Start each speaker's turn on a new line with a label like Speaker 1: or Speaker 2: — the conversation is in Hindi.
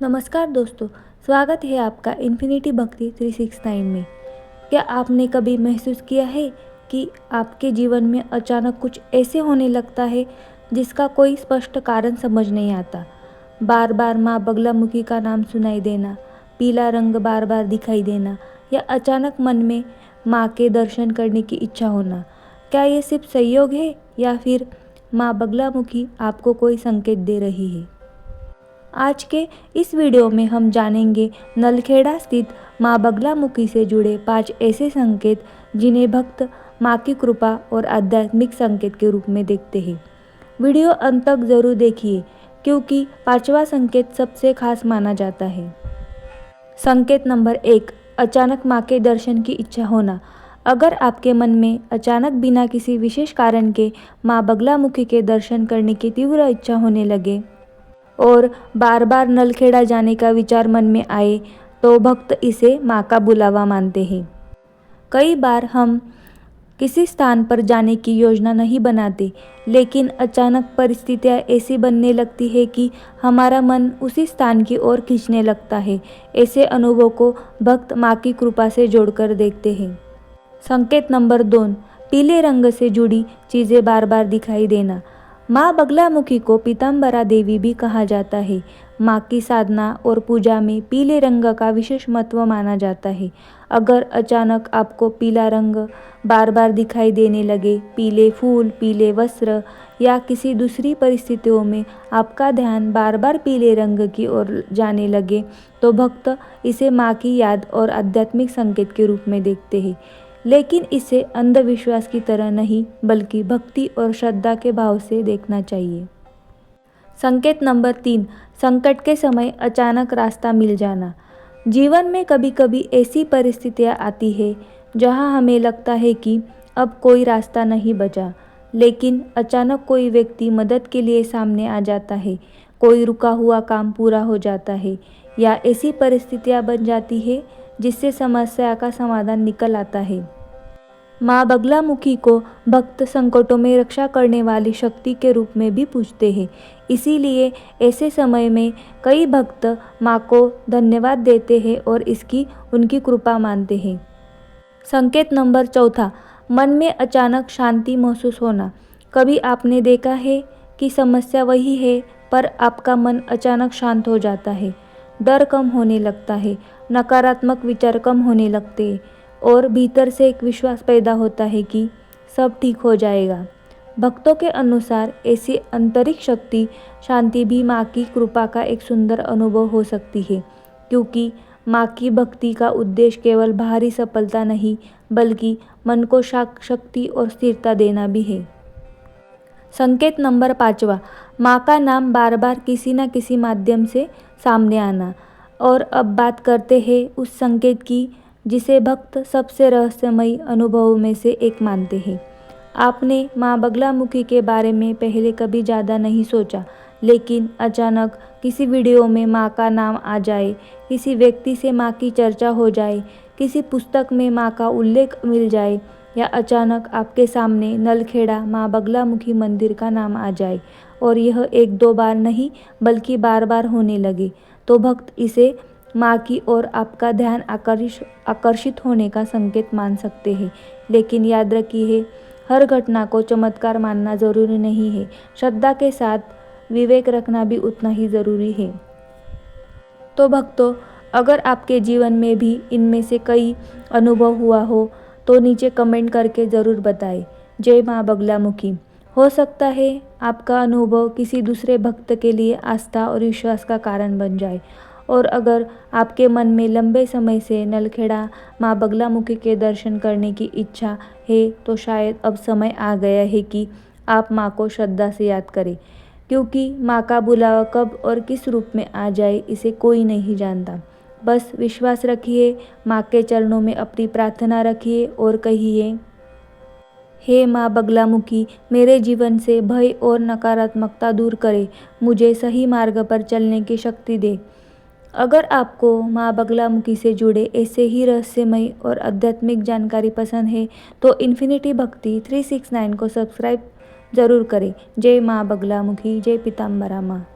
Speaker 1: नमस्कार दोस्तों, स्वागत है आपका इन्फिनिटी भक्ति 369 में। क्या आपने कभी महसूस किया है कि आपके जीवन में अचानक कुछ ऐसे होने लगता है जिसका कोई स्पष्ट कारण समझ नहीं आता। बार बार माँ बगलामुखी का नाम सुनाई देना, पीला रंग बार बार दिखाई देना या अचानक मन में माँ के दर्शन करने की इच्छा होना। क्या ये सिर्फ संयोग है या फिर माँ बगलामुखी आपको कोई संकेत दे रही है? आज के इस वीडियो में हम जानेंगे नलखेड़ा स्थित माँ बगलामुखी से जुड़े 5 ऐसे संकेत जिन्हें भक्त माँ की कृपा और आध्यात्मिक संकेत के रूप में देखते हैं। वीडियो अंत तक जरूर देखिए क्योंकि 5वां संकेत सबसे खास माना जाता है। संकेत नंबर 1, अचानक माँ के दर्शन की इच्छा होना। अगर आपके मन में अचानक बिना किसी विशेष कारण के माँ बगलामुखी के दर्शन करने की तीव्र इच्छा होने लगे और बार बार नलखेड़ा जाने का विचार मन में आए तो भक्त इसे माँ का बुलावा मानते हैं। कई बार हम किसी स्थान पर जाने की योजना नहीं बनाते, लेकिन अचानक परिस्थितियाँ ऐसी बनने लगती है कि हमारा मन उसी स्थान की ओर खींचने लगता है। ऐसे अनुभव को भक्त माँ की कृपा से जोड़कर देखते हैं। संकेत नंबर 2, पीले रंग से जुड़ी चीज़ें बार बार दिखाई देना। माँ बगलामुखी को पीताम्बरा देवी भी कहा जाता है। माँ की साधना और पूजा में पीले रंग का विशेष महत्व माना जाता है। अगर अचानक आपको पीला रंग बार बार दिखाई देने लगे, पीले फूल, पीले वस्त्र या किसी दूसरी परिस्थितियों में आपका ध्यान बार बार पीले रंग की ओर जाने लगे, तो भक्त इसे माँ की याद और आध्यात्मिक संकेत के रूप में देखते हैं। लेकिन इसे अंधविश्वास की तरह नहीं बल्कि भक्ति और श्रद्धा के भाव से देखना चाहिए। संकेत नंबर 3, संकट के समय अचानक रास्ता मिल जाना। जीवन में कभी कभी ऐसी परिस्थितियाँ आती है जहाँ हमें लगता है कि अब कोई रास्ता नहीं बचा, लेकिन अचानक कोई व्यक्ति मदद के लिए सामने आ जाता है, कोई रुका हुआ काम पूरा हो जाता है या ऐसी परिस्थितियाँ बन जाती है जिससे समस्या का समाधान निकल आता है। माँ बगलामुखी को भक्त संकटों में रक्षा करने वाली शक्ति के रूप में भी पूजते हैं। इसीलिए ऐसे समय में कई भक्त माँ को धन्यवाद देते हैं और इसकी उनकी कृपा मानते हैं। संकेत नंबर 4, मन में अचानक शांति महसूस होना। कभी आपने देखा है कि समस्या वही है पर आपका मन अचानक शांत हो जाता है, डर कम होने लगता है, नकारात्मक विचार कम होने लगते हैं और भीतर से एक विश्वास पैदा होता है कि सब ठीक हो जाएगा। भक्तों के अनुसार ऐसी आंतरिक शांति भी माँ की कृपा का एक सुंदर अनुभव हो सकती है, क्योंकि माँ की भक्ति का उद्देश्य केवल बाहरी सफलता नहीं बल्कि मन को शक्ति और स्थिरता देना भी है। संकेत नंबर 5, माँ का नाम बार बार किसी न किसी माध्यम से सामने आना। और अब बात करते हैं उस संकेत की जिसे भक्त सबसे रहस्यमयी अनुभवों में से एक मानते हैं। आपने माँ बगलामुखी के बारे में पहले कभी ज़्यादा नहीं सोचा, लेकिन अचानक किसी वीडियो में माँ का नाम आ जाए, किसी व्यक्ति से माँ की चर्चा हो जाए, किसी पुस्तक में माँ का उल्लेख मिल जाए या अचानक आपके सामने नलखेड़ा माँ बगलामुखी मंदिर का नाम आ जाए और यह 1-2 बार नहीं बल्कि बार बार होने लगे, तो भक्त इसे माँ की ओर आपका ध्यान आकर्षित होने का संकेत मान सकते हैं। लेकिन याद रखिए, हर घटना को चमत्कार मानना जरूरी नहीं है। श्रद्धा के साथ विवेक रखना भी उतना ही ज़रूरी है। तो भक्तों, अगर आपके जीवन में भी इनमें से कई अनुभव हुआ हो तो नीचे कमेंट करके ज़रूर बताएं। जय माँ बगलामुखी। हो सकता है आपका अनुभव किसी दूसरे भक्त के लिए आस्था और विश्वास का कारण बन जाए। और अगर आपके मन में लंबे समय से नलखेड़ा माँ बगलामुखी के दर्शन करने की इच्छा है तो शायद अब समय आ गया है कि आप माँ को श्रद्धा से याद करें, क्योंकि माँ का बुलावा कब और किस रूप में आ जाए इसे कोई नहीं जानता। बस विश्वास रखिए, माँ के चरणों में अपनी प्रार्थना रखिए और कहिए, हे माँ बगलामुखी, मेरे जीवन से भय और नकारात्मकता दूर करे, मुझे सही मार्ग पर चलने की शक्ति दे। अगर आपको माँ बगलामुखी से जुड़े ऐसे ही रहस्यमय और आध्यात्मिक जानकारी पसंद है तो इन्फिनिटी भक्ति 369 को सब्सक्राइब ज़रूर करें। जय माँ बगलामुखी, जय पीताम्बरा माँ।